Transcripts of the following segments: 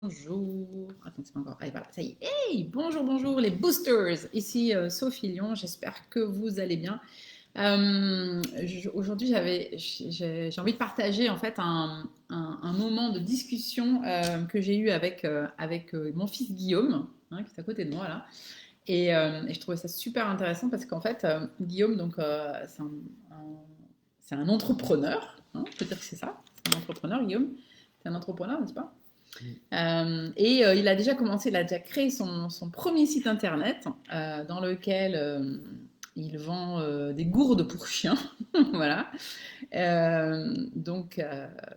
bonjour. Attends, c'est pas encore. Allez, voilà, ça y est. Hey, bonjour, bonjour les boosters. Ici Sophie Lyon. J'espère que vous allez bien. Aujourd'hui, j'ai envie de partager en fait un moment de discussion que j'ai eu avec mon fils Guillaume, hein, qui est à côté de moi là. Et je trouvais ça super intéressant parce qu'en fait, Guillaume, donc, c'est un entrepreneur, hein, on peut dire que c'est ça. C'est un entrepreneur, Guillaume. C'est un entrepreneur, n'est-ce pas? Il a déjà commencé, il a déjà créé son premier site internet dans lequel il vend des gourdes pour chiens. Voilà.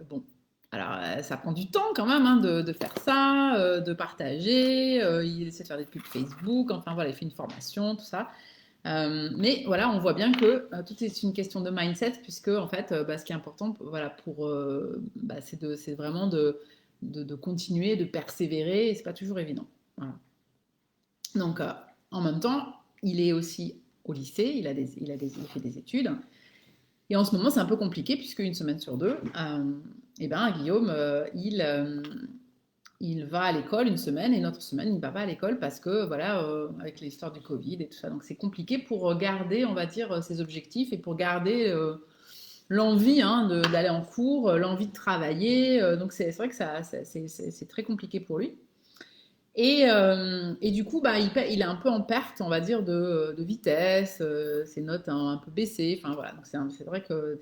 Bon. Alors, ça prend du temps quand même hein, de faire ça, de partager. Il essaie de faire des pubs Facebook. Enfin, voilà, il fait une formation, tout ça. Mais voilà, on voit bien que tout est une question de mindset, puisque en fait, ce qui est important, voilà, c'est vraiment de continuer, de persévérer, et c'est pas toujours évident. Voilà. Donc, en même temps, il est aussi au lycée, il fait des études, et en ce moment, c'est un peu compliqué, puisque une semaine sur deux, Guillaume, il va à l'école une semaine et une autre semaine il ne va pas à l'école parce que voilà avec l'histoire du Covid et tout ça donc c'est compliqué pour garder on va dire ses objectifs et pour garder l'envie hein, d'aller en cours l'envie de travailler donc c'est vrai que c'est très compliqué pour lui et du coup, il est un peu en perte, on va dire, de vitesse, ses notes ont un peu baissé. Enfin voilà, donc c'est vrai que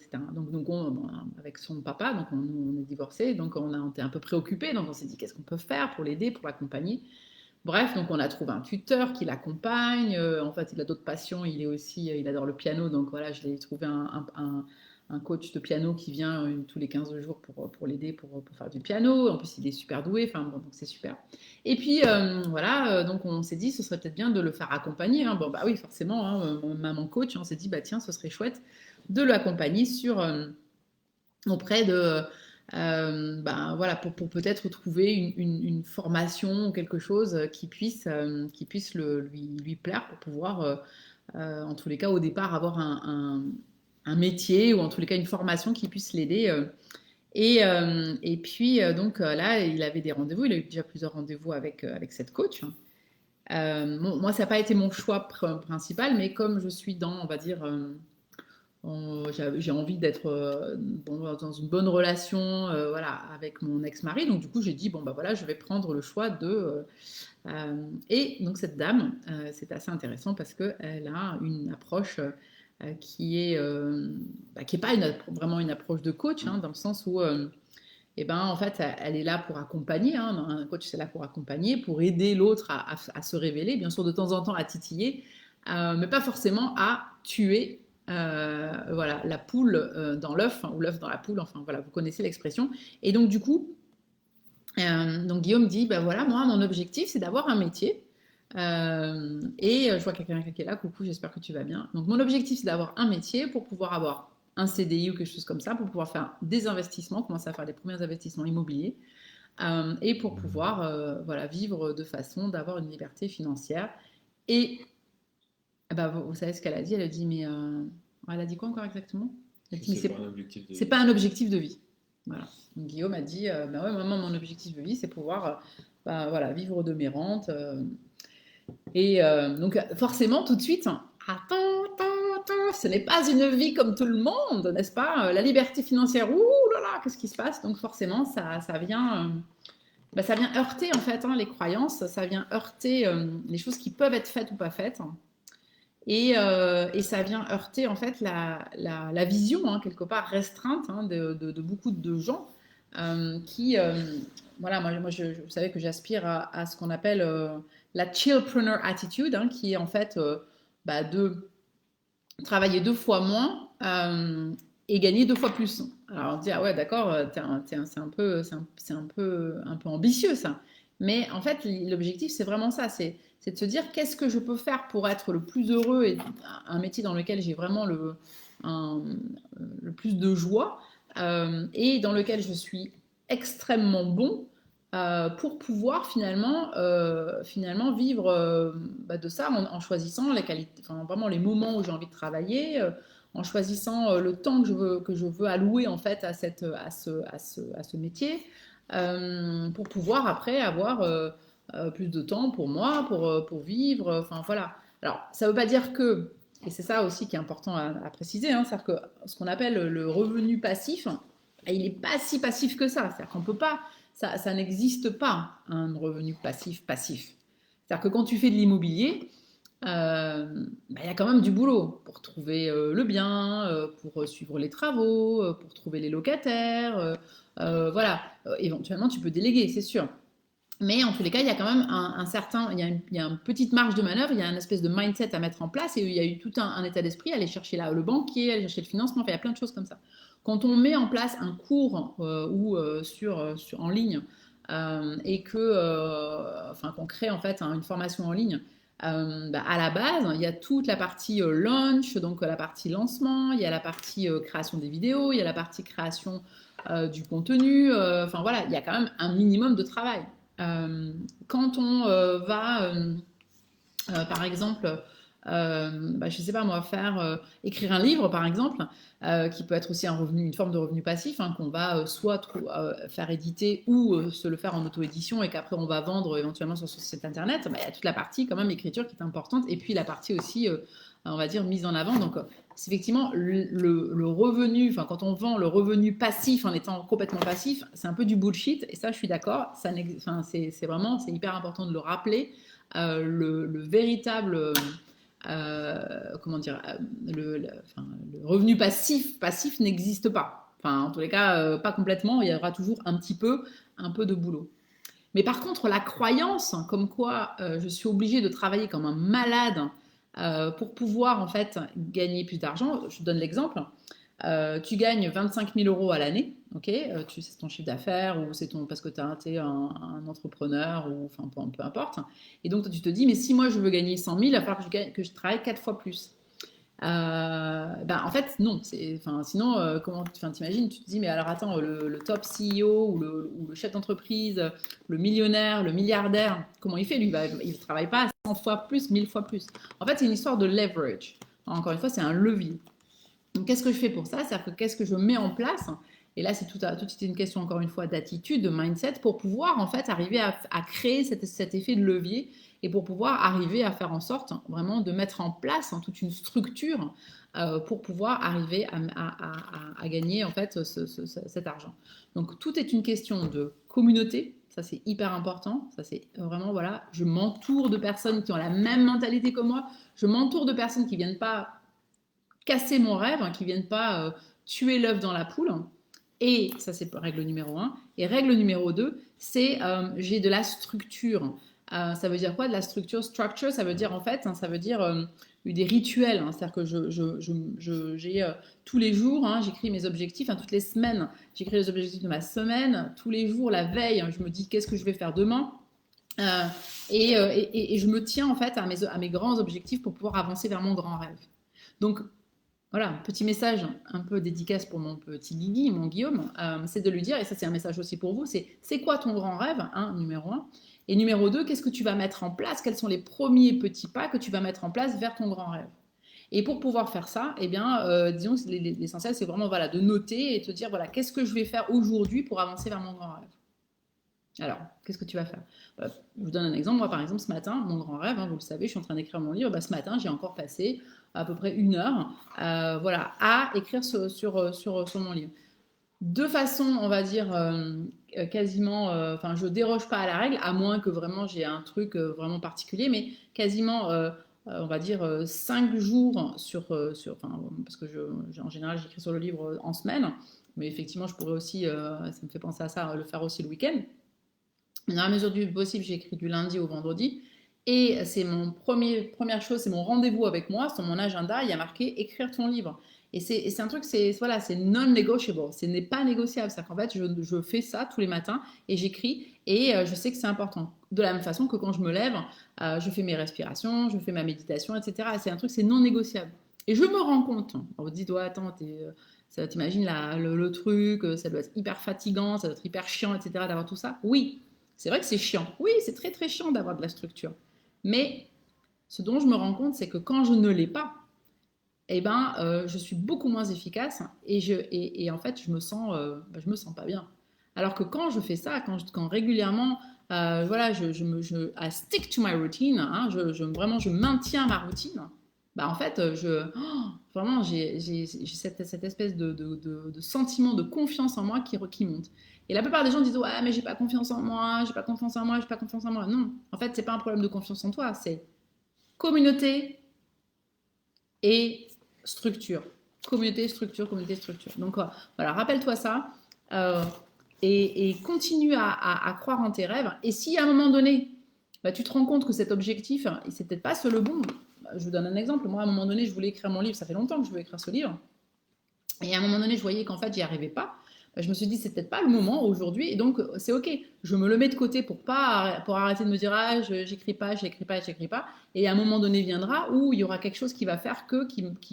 avec son papa, donc on est divorcés, donc on était un peu préoccupés, donc on s'est dit qu'est-ce qu'on peut faire pour l'aider, pour l'accompagner. Bref, donc on a trouvé un tuteur qui l'accompagne. En fait, il a d'autres passions. Il adore le piano. Donc voilà, je l'ai trouvé un coach de piano qui vient tous les 15 jours pour l'aider pour faire du piano. En plus, il est super doué. Enfin bon, donc c'est super. Et puis voilà, donc on s'est dit, ce serait peut-être bien de le faire accompagner. Hein. Bon bah oui, forcément, hein, maman coach. On s'est dit, bah tiens, ce serait chouette de l'accompagner auprès de voilà, pour peut-être trouver une formation ou quelque chose qui puisse lui plaire pour pouvoir, en tous les cas, au départ, avoir un métier ou en tous les cas une formation qui puisse l'aider. Et puis, là, il avait des rendez-vous, il a eu déjà plusieurs rendez-vous avec cette coach. Bon, moi, ça n'a pas été mon choix principal, mais comme je suis dans, on va dire, j'ai envie d'être dans une bonne relation voilà, avec mon ex-mari. Donc, du coup, j'ai dit, bon, bah voilà, je vais prendre le choix de. Et donc, cette dame, c'est assez intéressant parce qu'elle a une approche qui est pas vraiment une approche de coach, hein, dans le sens où. En fait, elle est là pour accompagner. Hein, un coach, c'est là pour accompagner, pour aider l'autre à se révéler, bien sûr, de temps en temps à titiller, mais pas forcément à tuer voilà, la poule dans l'œuf, hein, ou l'œuf dans la poule, enfin voilà, vous connaissez l'expression. Et donc, du coup, donc Guillaume dit, ben voilà, moi, mon objectif, c'est d'avoir un métier. Je vois quelqu'un qui est là, coucou, j'espère que tu vas bien. Donc, mon objectif, c'est d'avoir un métier pour pouvoir avoir un CDI ou quelque chose comme ça, pour pouvoir faire des investissements, commencer à faire les premiers investissements immobiliers, et pour pouvoir voilà, vivre de façon d'avoir une liberté financière. Et vous savez ce qu'elle a dit? Elle a dit, mais elle a dit quoi encore exactement? Elle a dit, mais c'est pas un objectif de vie. Voilà. Donc, Guillaume a dit, bah ouais, maman, mon objectif de vie, c'est pouvoir voilà, vivre de mes rentes. Donc, forcément, tout de suite, attends, ce n'est pas une vie comme tout le monde, n'est-ce pas? La liberté financière, ouh là là, qu'est-ce qui se passe? Donc, forcément, ça vient heurter, en fait, hein, les croyances, ça vient heurter les choses qui peuvent être faites ou pas faites. Et ça vient heurter en fait la vision hein, quelque part restreinte hein, de beaucoup de gens qui voilà vous savez que j'aspire à ce qu'on appelle la chillpreneur attitude hein, qui est en fait de travailler 2 fois moins et gagner 2 fois plus. Alors on dit ah ouais d'accord c'est un peu ambitieux ça, mais en fait l'objectif c'est vraiment ça, c'est de se dire qu'est-ce que je peux faire pour être le plus heureux et un métier dans lequel j'ai vraiment le plus de joie et dans lequel je suis extrêmement bon pour pouvoir finalement vivre de ça en choisissant les qualités, enfin, vraiment les moments où j'ai envie de travailler, en choisissant le temps que je veux allouer en fait à ce métier, pour pouvoir après avoir plus de temps pour moi, pour vivre, enfin voilà. Alors, ça ne veut pas dire que, et c'est ça aussi qui est important à préciser, hein, c'est-à-dire que ce qu'on appelle le revenu passif, il n'est pas si passif que ça. C'est-à-dire qu'on peut pas, ça n'existe pas un revenu passif. C'est-à-dire que quand tu fais de l'immobilier, il y a quand même du boulot pour trouver le bien, pour suivre les travaux, pour trouver les locataires. Voilà. Éventuellement, tu peux déléguer, c'est sûr. Mais en tous les cas, il y a quand même un certain, il y a une petite marge de manœuvre, il y a une espèce de mindset à mettre en place et il y a eu tout un état d'esprit, aller chercher le banquier, aller chercher le financement, enfin, il y a plein de choses comme ça. Quand on met en place un cours ou en ligne et que, enfin, qu'on crée en fait une formation en ligne, à la base, il y a toute la partie launch, donc la partie lancement, il y a la partie création des vidéos, il y a la partie création du contenu, enfin voilà, il y a quand même un minimum de travail. Quand on va, par exemple, je sais pas moi, écrire un livre, par exemple, qui peut être aussi un revenu, une forme de revenu passif, hein, qu'on va faire éditer ou se le faire en auto-édition et qu'après on va vendre éventuellement sur son site internet, il y a toute la partie quand même écriture qui est importante et puis la partie aussi, on va dire, mise en avant. Donc, c'est effectivement le revenu, enfin, quand on vend le revenu passif en étant complètement passif, c'est un peu du bullshit et ça, je suis d'accord, c'est vraiment, c'est hyper important de le rappeler. Le véritable comment dire, le revenu passif n'existe pas. Enfin, en tous les cas, pas complètement. Il y aura toujours un peu de boulot. Mais par contre, la croyance, comme quoi je suis obligée de travailler comme un malade pour pouvoir en fait gagner plus d'argent. Je te donne l'exemple. Tu gagnes 25 000 euros à l'année, ok, c'est ton chiffre d'affaires ou c'est ton parce que tu es un entrepreneur ou enfin peu importe. Et donc toi, tu te dis mais si moi je veux gagner 100 000, il va falloir que je travaille 4 fois plus. En fait non, sinon comment t'imagines, tu te dis mais alors attends le top CEO ou le chef d'entreprise, le millionnaire, le milliardaire, comment il fait lui, il travaille pas 100 fois plus, 1000 fois plus. En fait c'est une histoire de leverage. Encore une fois c'est un levier. Donc, qu'est-ce que je fais pour ça? C'est-à-dire que qu'est-ce que je mets en place? Et là, c'est tout une question, encore une fois, d'attitude, de mindset, pour pouvoir, en fait, arriver à créer cet effet de levier et pour pouvoir arriver à faire en sorte, vraiment, de mettre en place toute une structure pour pouvoir arriver à gagner, en fait, cet argent. Donc, tout est une question de communauté. Ça, c'est hyper important. Ça, c'est vraiment, voilà, je m'entoure de personnes qui ont la même mentalité que moi. Je m'entoure de personnes qui ne viennent pas casser mon rêve, qui ne viennent pas tuer l'œuf dans la poule. Et ça, c'est règle numéro 1. Et règle numéro 2, c'est j'ai de la structure. Ça veut dire quoi de la structure? Structure, ça veut dire en fait, ça veut dire des rituels. C'est-à-dire que j'ai tous les jours, j'écris mes objectifs, toutes les semaines, j'écris les objectifs de ma semaine. Tous les jours, la veille, je me dis qu'est-ce que je vais faire demain. Et je me tiens en fait à mes grands objectifs pour pouvoir avancer vers mon grand rêve. Donc, voilà, petit message un peu dédicace pour mon petit Guigui, mon Guillaume, c'est de lui dire, et ça c'est un message aussi pour vous, c'est quoi ton grand rêve, numéro 1, et numéro 2, qu'est-ce que tu vas mettre en place, quels sont les premiers petits pas que tu vas mettre en place vers ton grand rêve. Et pour pouvoir faire ça, eh bien, disons que l'essentiel c'est vraiment voilà, de noter et te dire, voilà, qu'est-ce que je vais faire aujourd'hui pour avancer vers mon grand rêve. Alors, qu'est-ce que tu vas faire? Je vous donne un exemple. Moi, par exemple, ce matin, mon grand rêve, vous le savez, je suis en train d'écrire mon livre. Ce matin, j'ai encore passé à peu près 1 heure voilà, à écrire sur mon livre. De façon, on va dire, quasiment, je déroge pas à la règle, à moins que vraiment j'ai un truc vraiment particulier, mais quasiment, on va dire, 5 jours parce que en général, j'écris sur le livre en semaine, mais effectivement, je pourrais aussi, ça me fait penser à ça, le faire aussi le week-end. Mais dans la mesure du possible, j'écris du lundi au vendredi. Et c'est première chose, c'est mon rendez-vous avec moi. Sur mon agenda, il y a marqué écrire ton livre. Et c'est un truc, c'est non-negotiable. Ce n'est pas négociable. C'est-à-dire qu'en fait, je fais ça tous les matins et j'écris et je sais que c'est important. De la même façon que quand je me lève, je fais mes respirations, je fais ma méditation, etc. C'est un truc, c'est non négociable. Et je me rends compte. On vous dit, ouais, attends, t'imagines le truc, ça doit être hyper fatigant, ça doit être hyper chiant, etc. d'avoir tout ça. Oui, c'est vrai que c'est chiant. Oui, c'est très très chiant d'avoir de la structure. Mais ce dont je me rends compte, c'est que quand je ne l'ai pas, je suis beaucoup moins efficace et en fait, je me sens pas bien. Alors que quand je fais ça, quand régulièrement, voilà, I stick to my routine, hein, vraiment, je maintiens ma routine, bah en fait, vraiment, j'ai cette espèce de sentiment de confiance en moi qui monte. Et la plupart des gens disent, ouais, mais j'ai pas confiance en moi, j'ai pas confiance en moi, j'ai pas confiance en moi. Non, en fait, c'est pas un problème de confiance en toi, c'est communauté et structure. Communauté, structure, communauté, structure. Donc voilà, rappelle-toi ça euh, et continue à croire en tes rêves. Et si à un moment donné, bah, tu te rends compte que cet objectif, c'est peut-être pas le bon. Je vous donne un exemple. Moi, à un moment donné, je voulais écrire mon livre. Ça fait longtemps que je voulais écrire ce livre. Et à un moment donné, je voyais qu'en fait, j'y arrivais pas. Je me suis dit, c'est peut-être pas le moment aujourd'hui. Et donc, c'est OK. Je me le mets de côté pour arrêter de me dire, ah, j'écris pas, j'écris pas, j'écris pas. Et à un moment donné viendra où il y aura quelque chose qui va faire que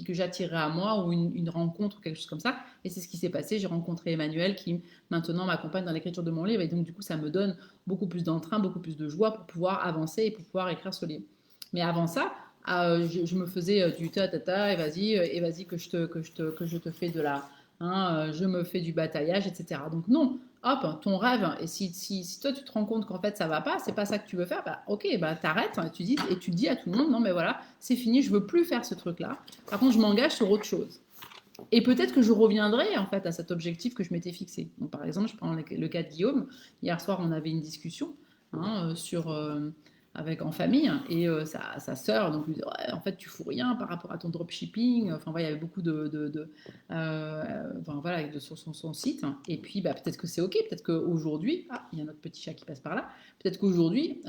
j'attirerai à moi ou une rencontre ou quelque chose comme ça. Et c'est ce qui s'est passé. J'ai rencontré Emmanuel qui maintenant m'accompagne dans l'écriture de mon livre. Et donc, du coup, ça me donne beaucoup plus d'entrain, beaucoup plus de joie pour pouvoir avancer et pour pouvoir écrire ce livre. Mais avant ça, je me faisais du ta et vas-y que je te fais de la, hein, je me fais du bataillage, etc. Donc non, hop, ton rêve, et si toi tu te rends compte qu'en fait ça va pas, c'est pas ça que tu veux faire, bah ok, bah t'arrêtes, et tu dis à tout le monde, non mais voilà, c'est fini, je veux plus faire ce truc-là. Par contre, je m'engage sur autre chose. Et peut-être que je reviendrai en fait à cet objectif que je m'étais fixé. Donc, par exemple, je prends le cas de Guillaume. Hier soir, on avait une discussion avec en famille et sa sœur donc lui dit ouais, en fait tu fous rien par rapport à ton dropshipping. Enfin voilà, il y avait beaucoup enfin, voilà, sur son site. Et puis bah, peut-être que c'est ok, peut-être qu'aujourd'hui, ah, il y a notre petit chat qui passe par là. Peut-être qu'aujourd'hui,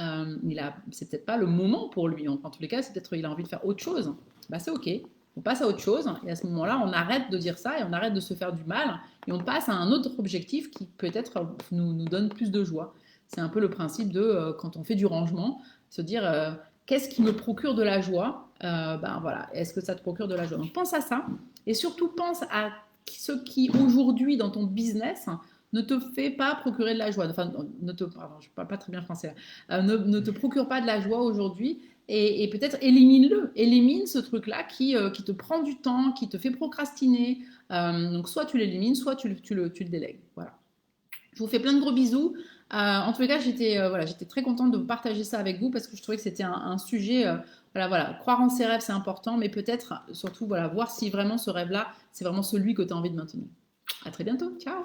c'est peut-être pas le moment pour lui. En tous les cas, c'est peut-être il a envie de faire autre chose. Bah c'est ok, on passe à autre chose et à ce moment-là, on arrête de dire ça et on arrête de se faire du mal et on passe à un autre objectif qui peut-être nous donne plus de joie. C'est un peu le principe de quand on fait du rangement, se dire qu'est-ce qui me procure de la joie ben voilà, est-ce que ça te procure de la joie? Donc pense à ça et surtout pense à ce qui aujourd'hui dans ton business ne te fait pas procurer de la joie. Enfin, pardon, je ne parle pas très bien français. Ne te procure pas de la joie aujourd'hui et peut-être élimine-le. Élimine ce truc-là qui te prend du temps, qui te fait procrastiner. Donc soit tu l'élimines, soit tu le délègues. Voilà. Je vous fais plein de gros bisous. En tous les cas, j'étais très contente de partager ça avec vous parce que je trouvais que c'était un sujet. Voilà, croire en ses rêves, c'est important, mais peut-être surtout voilà, voir si vraiment ce rêve-là, c'est vraiment celui que tu as envie de maintenir. À très bientôt. Ciao!